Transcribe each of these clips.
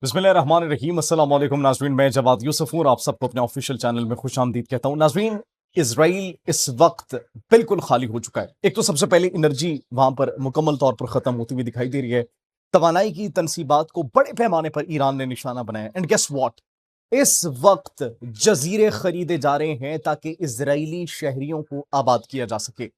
बिस्मिल्लाहिर्रहमानिर्रहीम अस्सलाम वालेकुम नाज़रीन, मैं जवाद यूसुफ हूँ और आप सबको अपने ऑफिशियल चैनल में खुशामदीद कहता हूँ। नाज़रीन, इजराइल इस वक्त बिल्कुल खाली हो चुका है। एक तो सबसे पहले एनर्जी वहां पर मुकम्मल तौर पर खत्म होती हुई दिखाई दे रही है। तवानाई की तनसीबात को बड़े पैमाने पर ईरान ने निशाना बनाया। एंड गेस व्हाट, इस वक्त जजीरे खरीदे जा रहे हैं ताकि इजरायली शहरियों को आबाद किया जा सके।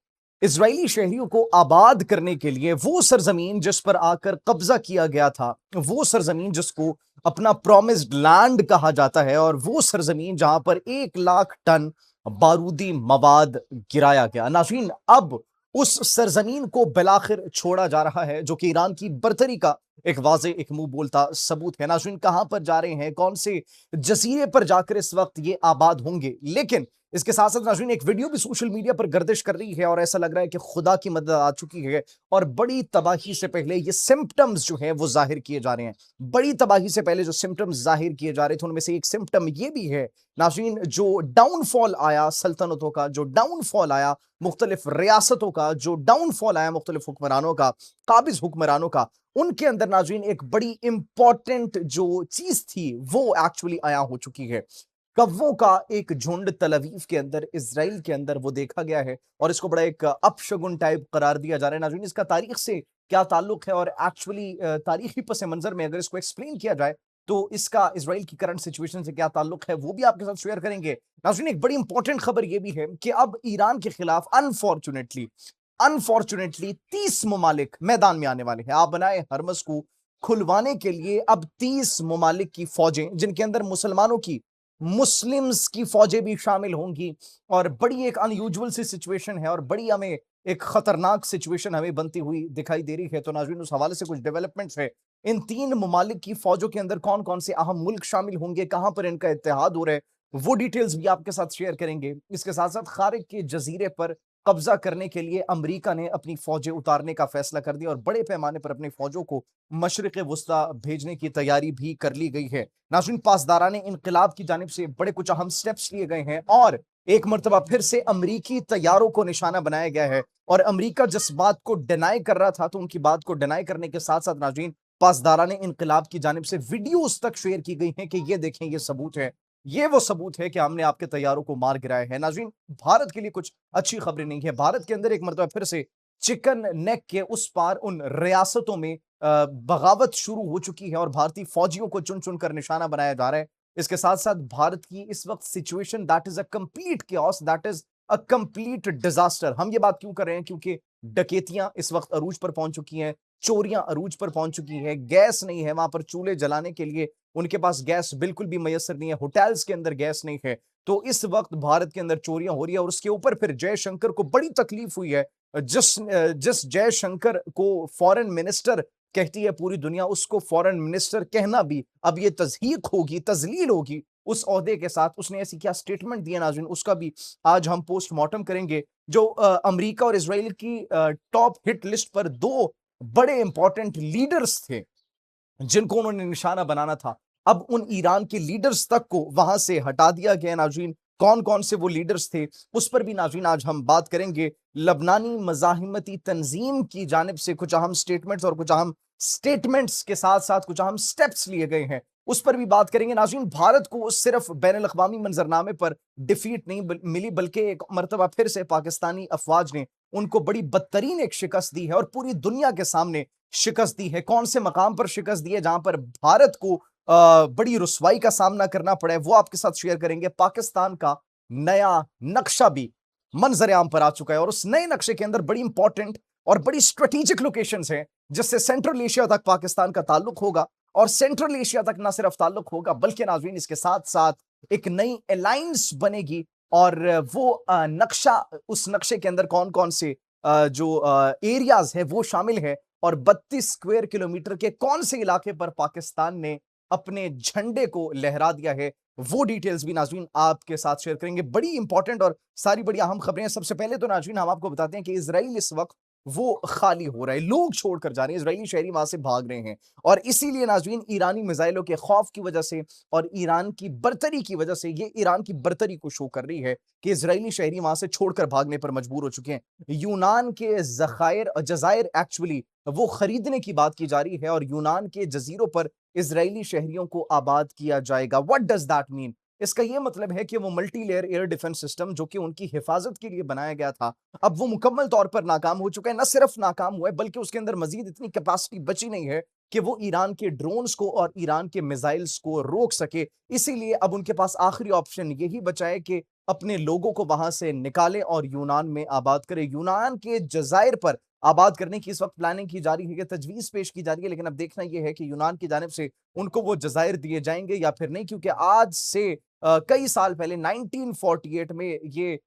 इजरायली शहरियों को आबाद करने के लिए वो सरजमीन जिस पर आकर कब्जा किया गया था, वो सरजमीन जिसको अपना प्रॉमिस्ड लैंड कहा जाता है, और वो सरजमीन जहां पर 1 लाख टन बारूदी मवाद गिराया गया। नाज़रीन, अब उस सरजमीन को बिलाखिर छोड़ा जा रहा है, जो कि ईरान की बर्तरी का एक वाजे एक मुंह बोलता सबूत है। नाज़रीन, कहां पर जा रहे हैं, कौन से जजीरे पर जाकर इस वक्त ये आबाद होंगे? लेकिन इसके साथ साथ नाज़रीन, एक वीडियो भी सोशल मीडिया पर गर्दिश कर रही है और ऐसा लग रहा है कि खुदा की मदद आ चुकी है और बड़ी तबाही से पहले ये सिम्पटम्स जो हैं वो जाहिर किए जा रहे हैं। बड़ी तबाही से पहले जो सिम्पटम्स जाहिर किए जा रहे थे, उनमें से एक सिम्पटम ये भी है नाज़रीन, जो डाउनफॉल आया सल्तनतों का, जो डाउनफॉल आया मुख्तलिफ रियासतों का, जो डाउनफॉल आया मुख्तलिफ हुक्मरानों का, काबिज हुक्मरानों का, उनके अंदर नाज़रीन एक बड़ी इंपॉर्टेंट जो चीज थी वो एक्चुअली आया हो चुकी है। कव्वों का एक झुंड तल अवीव के अंदर, इज़राइल के अंदर वो देखा गया है और इसको बड़ा एक अपशगुन टाइप करार दिया जा रहा है। नाज़रीन, इसका तारीख से क्या ताल्लुक है और एक्चुअली तारीखी पस मंजर में अगर इसको एक्सप्लेन किया जाए तो इसका इज़राइल की करंट सिचुएशन से क्या ताल्लुक है, वो भी आपके साथ शेयर करेंगे। नाज़रीन, एक बड़ी इंपॉर्टेंट खबर ये भी है कि अब ईरान के खिलाफ अनफॉर्चुनेटली अनफॉर्चुनेटली 30 ममालिक मैदान में आने वाले हैं। आप बनाए हरमस को खुलवाने के लिए अब 30 ममालिक की फौजें, जिनके अंदर मुसलमानों की, मुस्लिम्स की फौजें भी शामिल होंगी, और बड़ी एक अनयूजुअल सी सिचुएशन है और बड़ी हमें एक खतरनाक सिचुएशन हमें बनती हुई दिखाई दे रही है। तो नाज़रीन, उस हवाले से कुछ डेवलपमेंट्स है। इन 3 ममालिक की फौजों के अंदर कौन कौन से अहम मुल्क शामिल होंगे, कहां पर इनका इत्तेहाद हो रहा है, वो डिटेल्स भी आपके साथ शेयर करेंगे। इसके साथ साथ खारिज के जजीरे पर कब्जा करने के लिए अमेरिका ने अपनी फौजें उतारने का फैसला कर दिया और बड़े पैमाने पर अपनी फौजों को मशरिक वस्ता भेजने की तैयारी भी कर ली गई है। नाज़रीन, पासदाराने इनकलाब की जानिब से बड़े कुछ अहम स्टेप्स लिए गए हैं और एक मर्तबा फिर से अमरीकी तैयारों को निशाना बनाया गया है। और अमरीका जिस बात को डिनाई कर रहा था, तो उनकी बात को डिनाई करने के साथ साथ नाज़रीन, पासदाराने इनकलाब की जानिब से वीडियोस तक शेयर की गई हैं कि ये देखें, ये सबूत है, ये वो सबूत है कि हमने आपके तैयारों को मार गिराया है। नाज़रीन, भारत के लिए कुछ अच्छी खबरें नहीं है। भारत के अंदर एक मर्तबा फिर से चिकन नेक के उस पार उन रियासतों में बगावत शुरू हो चुकी है और भारतीय फौजियों को चुन चुन कर निशाना बनाया जा रहा है। इसके साथ साथ भारत की इस वक्त situation that is a complete chaos, that is a complete disaster. हम ये बात क्यों कर रहे हैं? क्योंकि डकैतियां इस वक्त अरूज पर पहुंच चुकी हैं, चोरियां अरूज पर पहुंच चुकी हैं, गैस नहीं है वहां पर चूल्हे जलाने के लिए, उनके पास गैस बिल्कुल भी मैसर नहीं है, होटल्स के अंदर गैस नहीं है। तो इस वक्त भारत के अंदर चोरियां हो रही है और उसके ऊपर फिर जयशंकर को बड़ी तकलीफ हुई है। जिस जयशंकर को फॉरेन मिनिस्टर कहती है पूरी दुनिया, उसको फॉरेन मिनिस्टर कहना भी अब ये तज़हीक होगी, तज़लील होगी उस ओहदे के साथ। उसने ऐसी क्या स्टेटमेंट दिया नाज़रीन, उसका भी आज हम पोस्टमार्टम करेंगे। जो अमेरिका और इजराइल की टॉप हिट लिस्ट पर 2 बड़े इंपॉर्टेंट लीडर्स थे जिनको उन्होंने निशाना बनाना था, अब उन ईरान के लीडर्स तक को वहां से हटा दिया गया। नाज़रीन, कौन कौन से वो लीडर्स थे उस पर भी नाज़रीन आज हम बात करेंगे। लबनानी मज़ाहिमती तंजीम की जानिब से कुछ अहम स्टेटमेंट्स और कुछ अहम स्टेटमेंट्स के साथ साथ कुछ अहम स्टेप्स लिए गए हैं, उस पर भी बात करेंगे। नाज़रीन, भारत को सिर्फ बैनुल अक़वामी मंजरनामे पर डिफीट नहीं मिली, बल्कि एक मरतबा फिर से पाकिस्तानी अफवाज ने उनको बड़ी बदतरीन एक शिकस्त दी है और पूरी दुनिया के सामने शिकस्त दी है। कौन से मकाम पर शिकस्त दी है जहां पर भारत को बड़ी रुसवाई का सामना करना पड़ा है, वो आपके साथ शेयर करेंगे। पाकिस्तान का नया नक्शा भी मंजर आम पर आ चुका है और उस नए नक्शे के अंदर बड़ी इंपॉर्टेंट और बड़ी स्ट्रेटेजिक लोकेशंस हैं जिससे सेंट्रल एशिया तक पाकिस्तान का ताल्लुक होगा। और सेंट्रल एशिया तक ना सिर्फ ताल्लुक होगा बल्कि नाज़रीन, इसके साथ साथ एक नई अलायंस बनेगी। और वो नक्शा, उस नक्शे के अंदर कौन कौन से जो एरियाज है वो शामिल है और 32 स्क्वायर किलोमीटर के कौन से इलाके पर पाकिस्तान ने अपने झंडे को लहरा दिया है, वो डिटेल्स भी नाज़रीन आपके साथ शेयर करेंगे। बड़ी इंपॉर्टेंट और सारी बड़ी अहम खबरें हैं। सबसे पहले तो नाज़रीन हम आपको बताते हैं कि इजराइल इस वक्त वो खाली हो रहा है, लोग छोड़कर जा रहे हैं, इजरायली शहरी वहां से भाग रहे हैं। और इसीलिए नाज़रीन, ईरानी मिसाइलों के खौफ की वजह से और ईरान की बर्तरी की वजह से, ये ईरान की बर्तरी को शो कर रही है कि इजरायली शहरी वहां से छोड़कर भागने पर मजबूर हो चुके हैं। यूनान के जखायर जजायर एक्चुअली वो खरीदने की बात की जा रही है और यूनान के जजीरों पर इजरायली शहरियों को आबाद किया जाएगा। What does that mean? इसका यह मतलब है कि वो multi layer air defence system जो कि उनकी हिफाजत के लिए बनाया गया था, अब वो मुकम्मल तौर पर नाकाम हो चुका है। न सिर्फ नाकाम हुआ है बल्कि उसके अंदर मजीद इतनी कैपेसिटी बची नहीं है कि वो ईरान के ड्रोन्स को और ईरान के मिसाइल्स को रोक सके। इसीलिए अब उनके पास आखिरी ऑप्शन यही बचा है कि अपने लोगों को वहां से निकालें और यूनान में आबाद करें। यूनान के जजायर पर आबाद करने की इस वक्त प्लानिंग की जा रही है, तजवीज पेश की जा रही है, लेकिन अब देखना यह है कि यूनान की जानिब से उनको वो जजायर दिए जाएंगे या फिर नहीं, क्योंकि आज से कई साल पहले 1948 में ये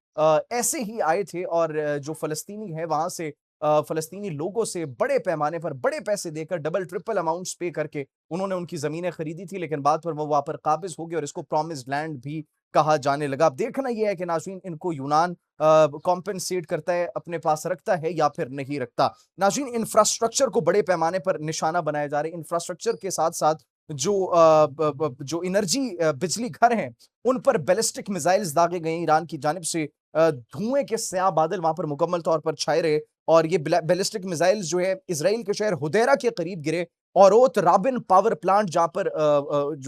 ऐसे ही आए थे और जो फलस्तीनी है वहां से फलस्तीनी लोगों से बड़े पैमाने पर बड़े पैसे देकर डबल ट्रिपल अमाउंट्स पे करके उन्होंने उनकी जमीनें खरीदी थी, लेकिन बाद पर वो वहां पर काबिज हो गए और इसको प्रॉमिस्ड लैंड भी कहा जाने लगा। अब देखना यह है कि नाज़रीन इनको यूनान कॉम्पेंसेट करता है, अपने पास रखता है या फिर नहीं रखता। नाज़रीन इंफ्रास्ट्रक्चर को बड़े पैमाने पर निशाना बनाया जा रहा है। इंफ्रास्ट्रक्चर के साथ साथ जो एनर्जी बिजली घर हैं उन पर बैलिस्टिक मिसाइल्स दागे गए ईरान की जानिब से। धुएं के स्याह बादल वहां पर मुकम्मल तौर पर छाए रहे और ये बैलिस्टिक मिसाइल्स जो है इसराइल के शहर हुदैरा के करीब गिरे और ओत राबिन पावर प्लांट जहां पर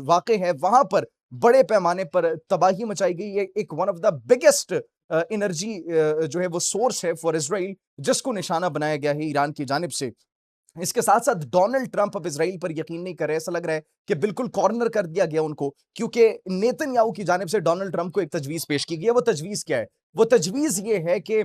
वाक़ है वहां पर बड़े पैमाने पर तबाही मचाई गई। ये एक one of the biggest energy जो है वो सोर्स है फॉर इसराइल, जिसको निशाना बनाया गया है ईरान की जानिब से। इसके साथ साथ डोनाल्ड ट्रंप अब इसराइल पर यकीन नहीं कर रहे। ऐसा लग रहा है कि बिल्कुल कॉर्नर कर दिया गया उनको, क्योंकि नेतन्याहू की जानिब से डोनाल्ड ट्रंप को एक तजवीज पेश की गई है। वो तजवीज क्या है? वो तजवीज ये है कि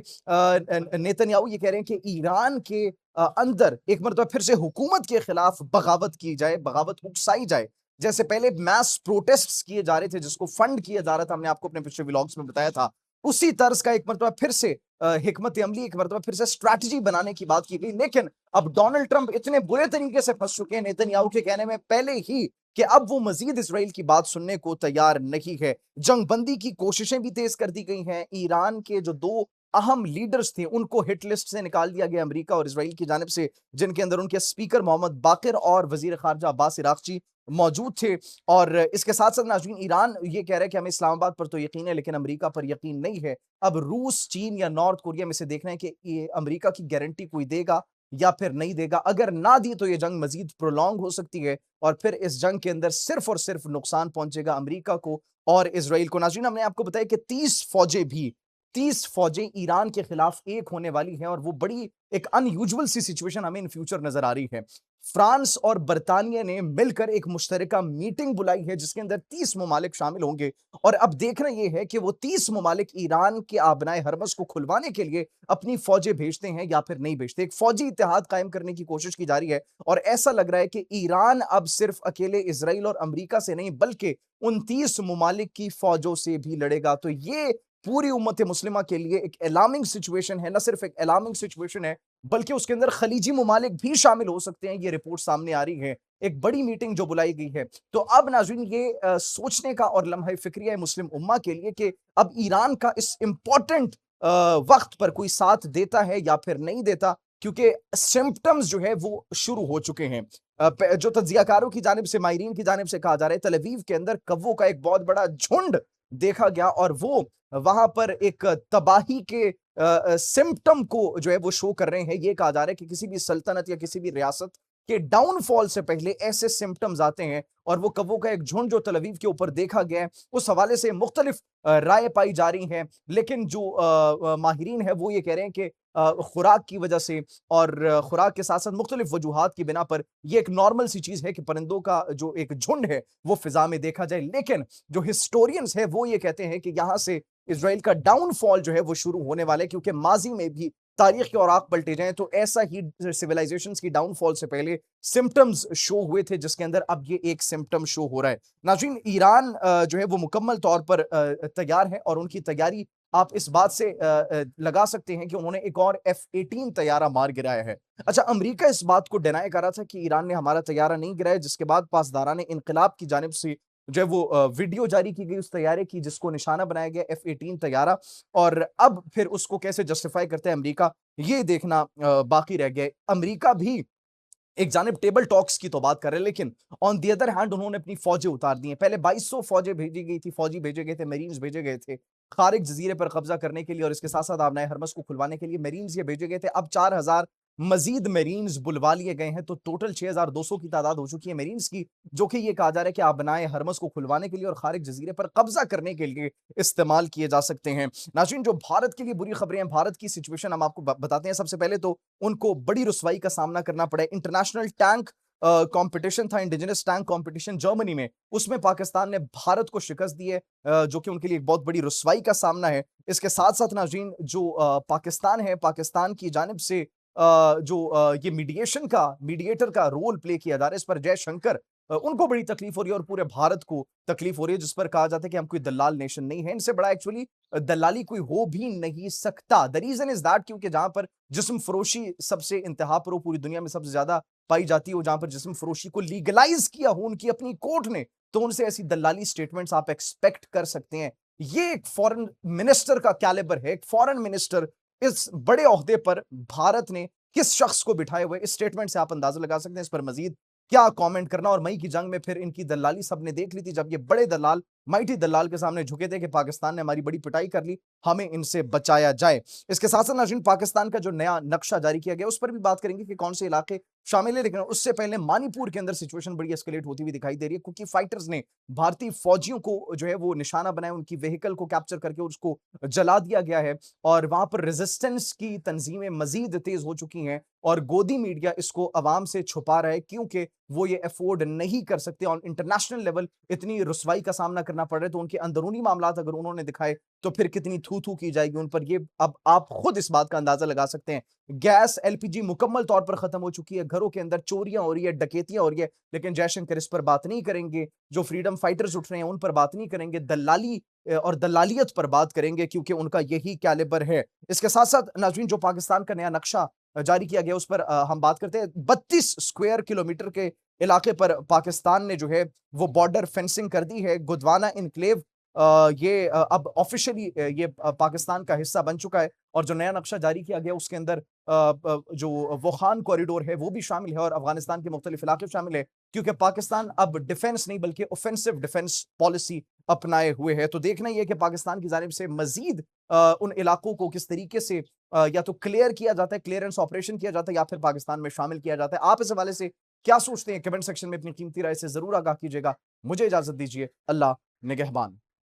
नेतन्याहू ये कह रहे हैं कि ईरान के अंदर एक मरतबा फिर से हुकूमत के खिलाफ बगावत की जाए, बगावत उकसाई जाए। जैसे पहले मैस प्रोटेस्ट किए जा रहे थे जिसको फंड किया जा रहा था, हमने आपको अपने पिछले व्लॉग्स में बताया था, उसी तर्ज का एक मरतबा फिर से हिकमत अमली, एक मरतबा फिर से स्ट्रैटेजी बनाने की बात की गई। लेकिन अब डोनाल्ड ट्रंप इतने बुरे तरीके से फंस चुके हैं नेतन्याहू के कहने में पहले ही कि अब वो मजीद इसराइल की बात सुनने को तैयार नहीं है। जंगबंदी की कोशिशें भी तेज कर दी गई हैं। ईरान के जो दो अहम लीडर्स थे उनको हिट लिस्ट से निकाल दिया गया अमेरिका और इसराइल की जानिब से, जिनके अंदर उनके स्पीकर मोहम्मद बाकिर और वजीर खारजा अब्बास इराक़ची मौजूद थे। और इसके साथ साथ नाज़रीन ईरान ये कह रहा है कि हमें इस्लामाबाद पर तो यकीन है लेकिन अमेरिका पर यकीन नहीं है। अब रूस, चीन या नॉर्थ कोरिया में से देखना है कि ये अमेरिका की गारंटी कोई देगा या फिर नहीं देगा। अगर ना दी तो ये जंग मजीद प्रोलॉन्ग हो सकती है और फिर इस जंग के अंदर सिर्फ और सिर्फ नुकसान पहुंचेगा अमेरिका को और इसराइल को। नाज़रीन हमने आपको बताया कि 30 फौजें ईरान के खिलाफ एक होने वाली हैं और वो बड़ी एक अनयूजुअल सी सिचुएशन हमें इन फ्यूचर नजर आ रही है। फ्रांस और बरतानिया ने मिलकर एक मुश्तरका मीटिंग बुलाई है जिसके अंदर 30 ममालिक शामिल होंगे और अब देखना यह है कि वो 30 ममालिक ईरान के आबनाए हरमस को खुलवाने के लिए अपनी फौजें भेजते हैं या फिर नहीं भेजते। एक फौजी इत्तेहाद कायम करने की कोशिश की जा रही है और ऐसा लग रहा है कि ईरान अब सिर्फ अकेले इसराइल और अमेरिका से नहीं बल्कि 29 ममालिक की फौजों से भी लड़ेगा। तो ये पूरी उम्मत मुस्लिमा के लिए एक अलार्मिंग सिचुएशन है। न सिर्फ एक अलार्मिंग सिचुएशन है बल्कि उसके अंदर खलीजी ममालिक भी शामिल हो सकते हैं। ये रिपोर्ट सामने आ रही है, एक बड़ी मीटिंग जो बुलाई गई है। तो अब नाज़रीन ये सोचने का और लम्हा फिक्रिया है मुस्लिम उम्मा के लिए कि अब ईरान का इस इंपॉर्टेंट वक्त पर कोई साथ देता है या फिर नहीं देता, क्योंकि सिम्पटम्स जो है वो शुरू हो चुके हैं। जो तज्जियाकारों की जानिब से, माहिरीन की जानिब से कहा जा रहा है, तल अवीव के अंदर कव्वों का एक बहुत बड़ा झुंड देखा गया और वो वहां पर एक तबाही के सिम्पटम को जो है वो शो कर रहे हैं। ये कहा जा रहा है कि किसी भी सल्तनत या किसी भी रियासत के डाउनफॉल से पहले ऐसे सिम्पटम्स आते हैं और वो कव्वों का एक झुंड जो तल अवीव के ऊपर देखा गया है, उस हवाले से मुख्तलिफ राय पाई जा रही हैं। लेकिन जो माहिरीन है वो ये कह रहे हैं कि खुराक की वजह से और खुराक के साथ साथ मुख्तलिफ वजूहात की बिना पर यह एक नॉर्मल सी चीज है कि परिंदों का जो एक झुंड है वो फिजा में देखा जाए। लेकिन जो हिस्टोरियंस है वो ये कहते हैं कि यहां से इसराइल का डाउनफॉल जो है वो शुरू होने वाला है, क्योंकि माजी में भी तारीख के औराक पलटे जाएं तो ऐसा ही सिविलाइजेशंस की डाउनफॉल से पहले सिम्पटम्स शो हुए थे, जिसके अंदर अब ये एक सिम्पटम शो हो रहा है। नाज़रीन ईरान जो है वो मुकम्मल तौर पर तैयार है और उनकी तैयारी आप इस बात से लगा सकते हैं कि उन्होंने एक और F-18 तैयारा मार गिराया है। अच्छा, अमेरिका इस बात को डिनाई कर रहा था कि ईरान ने हमारा तैयारा नहीं गिराया, जिसके बाद पासदारान इनकलाब की जानिब से जो है वो वीडियो जारी की गई उस तैयारे की जिसको निशाना बनाया गया F-18 तैयारा, और अब फिर उसको कैसे जस्टिफाई करते हैं अमेरिका, ये देखना बाकी रह गया। अमेरिका भी एक जानिब टेबल टॉक्स की तो बात कर रहे हैं, लेकिन ऑन दी अदर हैंड उन्होंने अपनी फौजें उतार दी हैं। पहले 2200 फौजें भेजी गई थी, फौजी भेजे गए थे, मरीन्स भेजे गए थे खारिज जजीरे पर कब्जा करने के लिए और इसके साथ साथ आबनाए हरमस को खुलवाने के लिए मरीन्स ये भेजे गए थे। अब 4000 मजीद मेरीन्स बुलवा लिए गए हैं। तो टोटल 6200 की तादाद हो चुकी है मेरीन्स की, जो कि ये कहा जा रहा है कि आबनाए हरमस को खुलवाने के लिए और खारिज जजीरे पर कब्जा करने के लिए इस्तेमाल किए जा सकते हैं। नाज़रीन, जो भारत के लिए बुरी खबरें हैं, भारत की सिचुएशन हम आपको बताते हैं। सबसे पहले तो उनको बड़ी रुसवाई का सामना करना पड़ा है। इंटरनेशनल टैंक कंपटीशन था, इंडिजिनस टैंक कंपटीशन जर्मनी में, उसमें पाकिस्तान ने भारत को शिकस्त दी है, जो कि उनके लिए एक बहुत बड़ी रुसवाई का सामना है। इसके साथ-साथ नाज़रीन, जो पाकिस्तान है, पाकिस्तान की जानिब से जो ये मीडिएटर का रोल प्ले किया जा रहा है, इस पर जयशंकर, उनको बड़ी तकलीफ हो रही है और पूरे भारत को तकलीफ हो रही है, जिस पर कहा जाता है कि हम कोई दलाल नेशन नहीं है। इनसे बड़ा एक्चुअली दलाली कोई हो भी नहीं सकता। द रीजन इज दैट, क्योंकि जहां पर जिस्म फरोशी सबसे इंतहा पर हो, पूरी दुनिया में सबसे ज्यादा पाई जाती हो, जहां पर जिस्म फरोशी को लीगलाइज किया हो उनकी अपनी कोर्ट ने, तो उनसे ऐसी दलाली स्टेटमेंट्स आप एक्सपेक्ट कर सकते हैं। ये एक फॉरेन मिनिस्टर का कैलिबर है, एक फॉरेन मिनिस्टर, इस बड़े ओहदे पर भारत ने किस शख्स को बिठाए हुए, इस स्टेटमेंट से आप अंदाजा लगा सकते हैं। इस पर मजीद क्या कमेंट करना। और मई की जंग में फिर इनकी दलाली सबने देख ली थी, जब ये बड़े दलाल, माइटी दलाल के सामने झुके थे कि पाकिस्तान ने हमारी बड़ी पिटाई कर ली, हमें इनसे बचाया जाए। इसके साथ साथ नाज़रीन, पाकिस्तान का जो नया नक्शा जारी किया गया उस पर भी बात करेंगे कि कौन से इलाके शामिल है। लेकिन उससे पहले मणिपुर के अंदर सिचुएशन बड़ी एस्केलेट होती हुई दिखाई दे रही है, क्योंकि फाइटर्स ने भारतीय फौजियों को जो है वो निशाना बनाया, उनकी व्हीकल को कैप्चर करके उसको जला दिया गया है। और वहां पर रेजिस्टेंस की तंजीमें मजीद तेज हो चुकी हैं और गोदी मीडिया इसको अवाम से छुपा रहा है, क्योंकि वो ये अफोर्ड नहीं कर सकते। ऑन इंटरनेशनल लेवल इतनी रुसवाई का सामना करना पड़ रहा है, तो उनके अंदरूनी मामलात अगर उन्होंने दिखाए तो फिर कितनी थू थू की जाएगी उन पर, ये अब आप खुद इस बात का अंदाजा लगा सकते हैं। गैस एलपीजी मुकम्मल तौर पर खत्म हो चुकी है, घरों के अंदर चोरियां हो रही है, डकैतियां हो रही है, लेकिन जयशंकर इस पर बात नहीं करेंगे। जो फ्रीडम फाइटर्स उठ रहे हैं उन पर बात नहीं करेंगे, दलाली और दलालियत पर बात करेंगे, क्योंकि उनका यही कैलिबर है। इसके साथ साथ नाज़रीन, जो पाकिस्तान का नया नक्शा जारी किया गया उस पर हम बात करते हैं। 32 स्क्वायर किलोमीटर के इलाके पर पाकिस्तान ने जो है वो बॉर्डर फेंसिंग कर दी है। गुदवाना इनक्लेव ये अब ऑफिशियली ये पाकिस्तान का हिस्सा बन चुका है। और जो नया नक्शा जारी किया गया उसके अंदर जो वोखान कॉरिडोर है वो भी शामिल है और अफगानिस्तान के मुख्तलिफ इलाके शामिल है, क्योंकि पाकिस्तान अब डिफेंस नहीं बल्कि ऑफेंसिव डिफेंस पॉलिसी अपनाए हुए है। तो देखना यह कि पाकिस्तान की जानिब से मजीद उन इलाकों को किस तरीके से या तो क्लियर किया जाता है, क्लियरेंस ऑपरेशन किया जाता है, या फिर पाकिस्तान में शामिल किया जाता है। आप इस हवाले से क्या सोचते हैं? कमेंट सेक्शन में अपनी कीमती राय से जरूर आगाह कीजिएगा। मुझे इजाजत दीजिए। अल्लाह निगहबान।